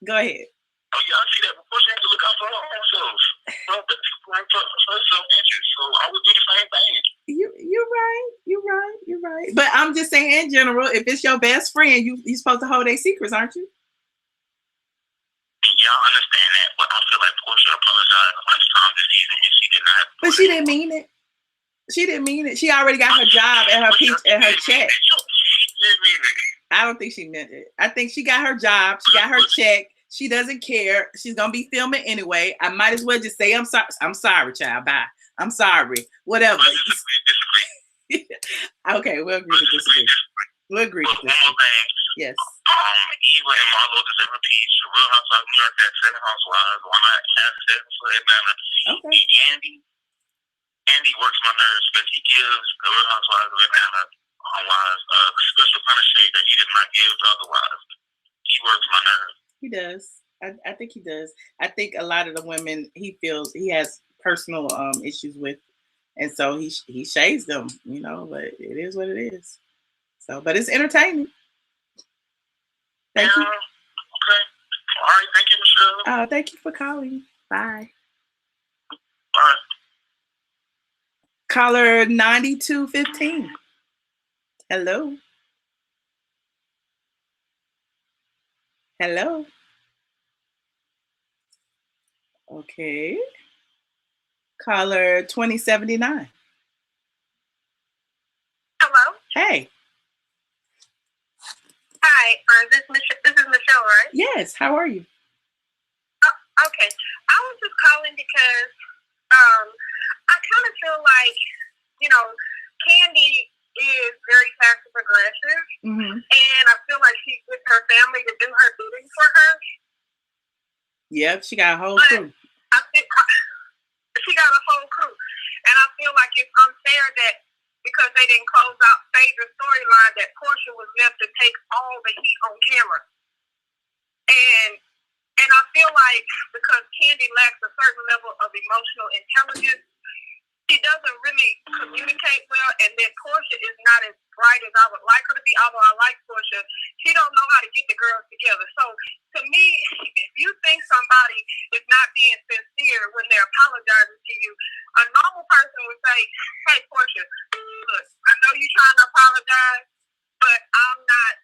go ahead. Oh yeah, I see that. But Portia had to look out for her own self. So I would do the same thing. You're right. But I'm just saying in general, if it's your best friend, you're supposed to hold their secrets, aren't you? Yeah, I understand that, but I feel like Portia apologized a bunch of times this season, and she did not. But she didn't mean it. She didn't mean it. She already got her job and her check. She did mean it. I don't think she meant it. I think she got her job. She got her check. She doesn't care. She's gonna be filming anyway. I might as well just say I'm sorry. I'm sorry, child. Bye. I'm sorry. Whatever. Okay, we'll agree to disagree. We'll agree to disagree. One more thing. Yes. Eva and Marlo deserve a piece. The Real Housewives of New York had 7 housewives. Why not have 7 for Atlanta? Okay. Andy works my nerves, but he gives the Real Housewives of Atlanta wives a special kind of shade that he did not give to other wives. He works my nerves. He does. I think he does. I think a lot of the women he feels he has personal issues with, and so he shades them, you know. But it is what it is. So, but it's entertaining. Thank you. Okay. All right. Thank you, Michelle. Thank you for calling. Bye. Bye. Caller 9215. Hello. Hello. Okay. Caller 2079. Hello. Hey. Hi. This is Michelle, right? Yes. How are you? Okay. I was just calling because I kind of feel like, Candy is very passive aggressive, and I feel like she's with her family to do her bidding for her. Yep, she got a whole crew. She got a whole crew, and I feel like it's unfair that because they didn't close out Phaedra's storyline, that Portia was left to take all the heat on camera. And I feel like because Candy lacks a certain level of emotional intelligence, she doesn't really communicate well, and then Portia is not as bright as I would like her to be. Although I like Portia, she don't know how to get the girls together. So to me, if you think somebody is not being sincere when they're apologizing to you, a normal person would say, "Hey, Portia, look, I know you're trying to apologize, but I'm not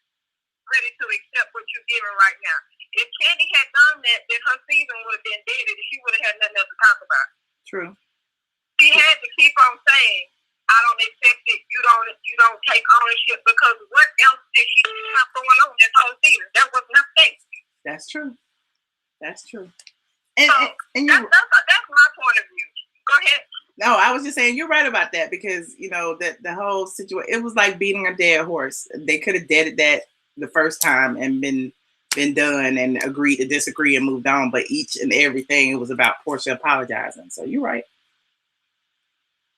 ready to accept what you're giving right now." If Candy had done that, then her season would have been dead, and she would have had nothing else to talk about. True. She had to keep on saying, "I don't accept it. You don't take ownership," because what else did she have going on this whole season? There was nothing. That's true. That's true. And that's my point of view. Go ahead. No, I was just saying you're right about that because you know that the whole situation, it was like beating a dead horse. They could have deaded that the first time and been done and agreed to disagree and moved on. But each and everything, it was about Portia apologizing. So you're right.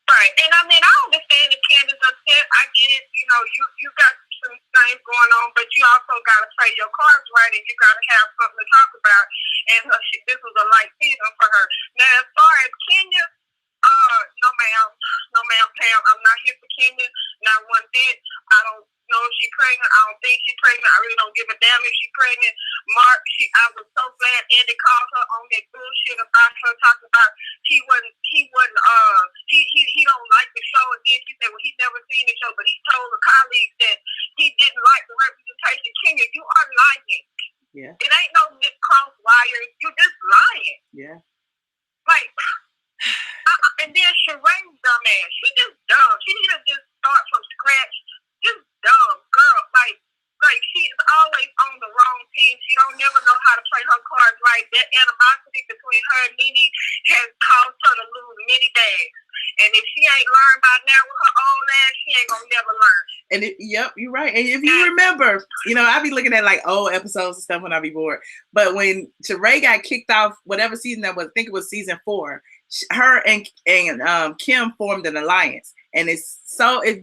Right, and I mean I understand if Candace upset. I get it. You know, you got some things going on, but you also got to play your cards right, and you got to have something to talk about. And this was a light season for her. Now, as far as Kenya, no ma'am, Pam, I'm not here for Kenya, not one bit. I don't know if she's pregnant. I don't think she's pregnant. I really don't give a damn if she's pregnant. Mark, I was so glad Andy called her on that bullshit about her talking about he don't like the show. Again, she said, well, he's never seen the show, but he told a colleague that he didn't like the representation. Kenya, you are lying. Yeah. It ain't no cross wires. You just lying. Yeah. Like, and then Sheree, dumbass, she just dumb. She need to just start from scratch. Just dumb girl. Like she's always on the wrong team. She don't never know how to play her cards right. That animosity between her and Nene has caused her to lose many bags. And if she ain't learned by now with her old ass, she ain't gonna never learn. And yep, you're right. And if you remember, you know, I be looking at like old episodes and stuff when I be bored. But when Sheree got kicked off, whatever season that was, I think it was season 4. Her and Kim formed an alliance, and it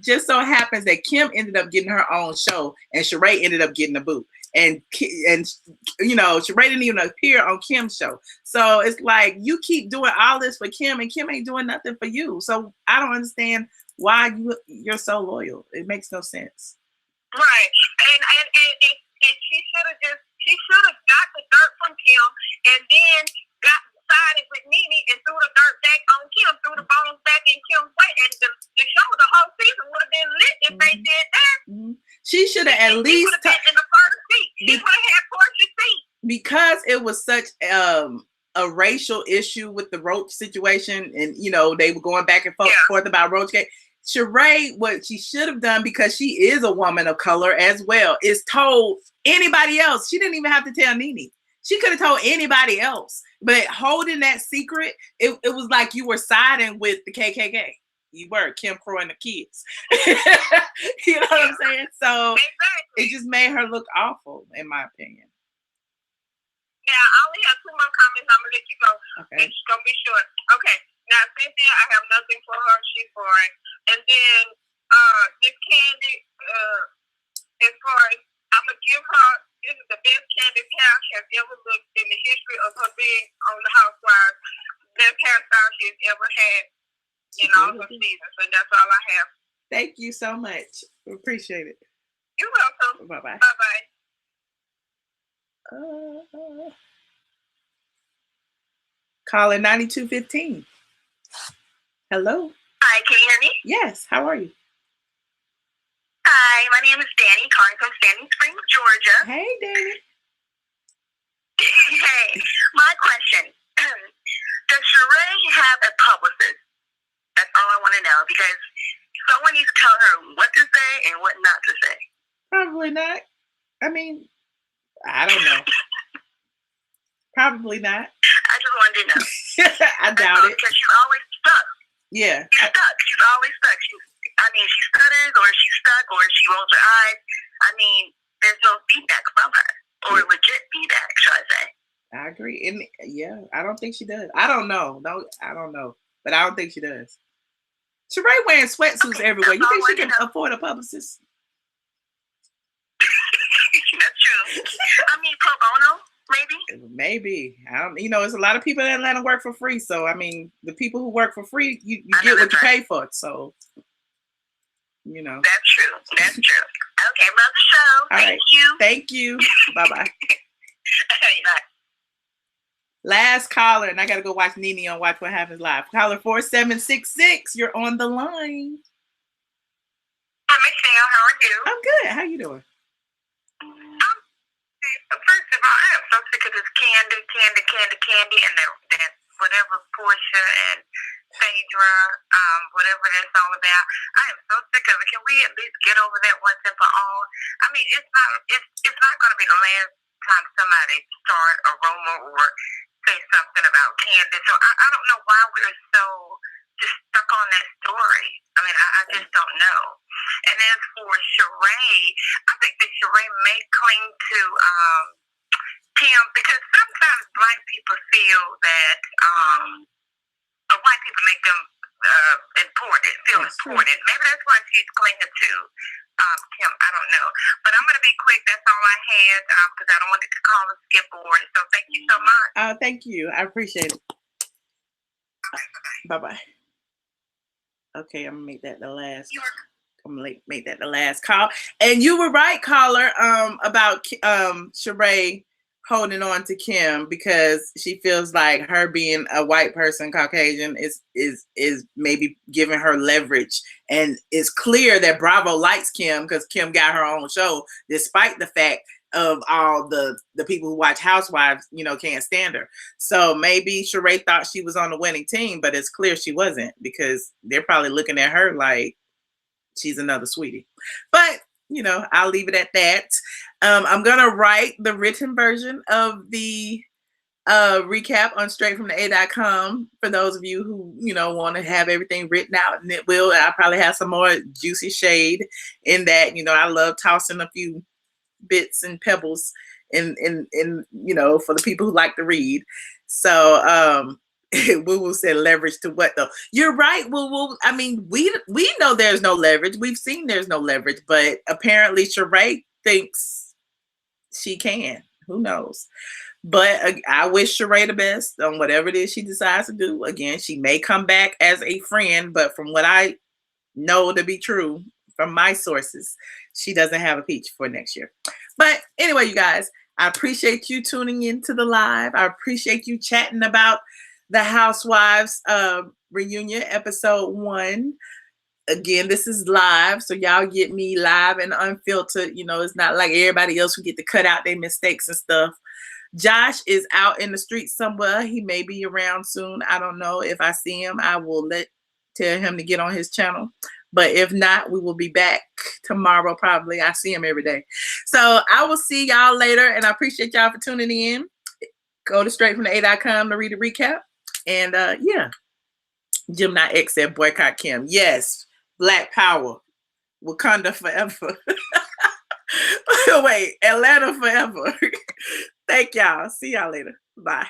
just so happens that Kim ended up getting her own show, and Sheree ended up getting a boot. And you know, Sheree didn't even appear on Kim's show. So it's like you keep doing all this for Kim, and Kim ain't doing nothing for you. So I don't understand why you're so loyal. It makes no sense. Right, and she should have got the dirt from Kim, and then got sided with Nene and threw the dirt back on Kim, threw the bones back in Kim's way, and the show, the whole season would have been lit if they did that. She should have at least been in the first seat. She would have had Portia's seat. Because it was such a racial issue with the Roach situation, and you know they were going back and forth about Roachgate. Sheree, what she should have done, because she is a woman of color as well, is told anybody else. She didn't even have to tell Nene. She could have told anybody else, but holding that secret, it was like you were siding with the KKK. You were, Kim Crow and the kids. You know what I'm saying? So it just made her look awful, in my opinion. Now, I only have 2 more comments. I'm going to let you go. Okay. It's going to be short. Okay. Now, Cynthia, I have nothing for her. She's foreign. And then Miss Candy, as far as I'm going to give her, this is the best Candace House has ever looked in the history of her being on the Housewives. Best hairstyle she's ever had in all her seasons. And that's all I have. Thank you so much. Appreciate it. You're welcome. Bye-bye. Bye-bye. Caller 9215. Hello. Hi, can you hear me? Yes. How are you? Hi, my name is Danny, calling from Sandy Springs, Georgia. Hey, Danny. Hey, my question. Does Sheree have a publicist? That's all I want to know, because someone needs to tell her what to say and what not to say. Probably not. I mean, I don't know. Probably not. I just wanted to know. I doubt it. Because she's always stuck. Yeah. She's stuck. She's always stuck. She stutters, or she's stuck, or she rolls her eyes. I mean, there's no feedback from her, or legit feedback, should I say. I agree. And yeah, I don't think she does. I don't know. No, I don't know. But I don't think she does. Sheree wearing sweatsuits everywhere. You think she can afford a publicist? That's true. I mean, pro bono, maybe? Maybe. I don't. You know, there's a lot of people in Atlanta work for free. So, I mean, the people who work for free, you get what you pay for. So, you know. That's true. That's true. Okay, love the show. Thank you. Thank you. Bye-bye. Bye. Last caller, and I got to go watch Nene on Watch What Happens Live. Caller 4766, you're on the line. Hi, Michelle. How are you? I'm good. How you doing? First of all, I am so sick of this candy, and that whatever Portia and Phaedra, whatever that's all about. I am so sick of it. Can we at least get over that once and for all? I mean, it's not going to be the last time somebody start a rumor or say something about Candace. So I don't know why we're so just stuck on that story. I mean, I just don't know. And as for Sheree, I think that Sheree may cling to Kim, because sometimes black people feel that white people make them important, feel important. Maybe that's why she's clinging to Kim. I don't know. But I'm going to be quick. That's all I had, because I don't want it to call a skip board. So thank you so much. Thank you. I appreciate it. Bye-bye. Okay, I'm gonna make that the last. I'm gonna make that the last call. And you were right, caller, about Sheree holding on to Kim, because she feels like her being a white person, Caucasian, is maybe giving her leverage. And it's clear that Bravo likes Kim, because Kim got her own show, despite the fact of all the people who watch Housewives, can't stand her. So maybe Sheree thought she was on the winning team, but it's clear she wasn't, because they're probably looking at her like she's another sweetie. But, I'll leave it at that. I'm going to write the written version of the recap on straightfromtheA.com for those of you who, want to have everything written out, and it will. I'll probably have some more juicy shade in that. I love tossing a few bits and pebbles in for the people who like to read. So Woo said leverage to what though? You're right, Woo. I mean, we know there's no leverage. We've seen there's no leverage, but apparently Sheree thinks she can. Who knows? But I wish Sheree the best on whatever it is she decides to do. Again, she may come back as a friend, but from what I know to be true from my sources, she doesn't have a peach for next year. But anyway, you guys, I appreciate you tuning into the live. I appreciate you chatting about the Housewives reunion episode 1. Again, this is live, so y'all get me live and unfiltered. It's not like everybody else who get to cut out their mistakes and stuff. Josh is out in the street somewhere. He may be around soon. I don't know. If I see him, I will tell him to get on his channel. But if not, we will be back tomorrow probably. I see him every day. So I will see y'all later, and I appreciate y'all for tuning in. Go to straightfromtheA.com to read a recap. And yeah, Gemini X said boycott Kim. Yes, Black Power. Wakanda forever. Wait, Atlanta forever. Thank y'all. See y'all later. Bye.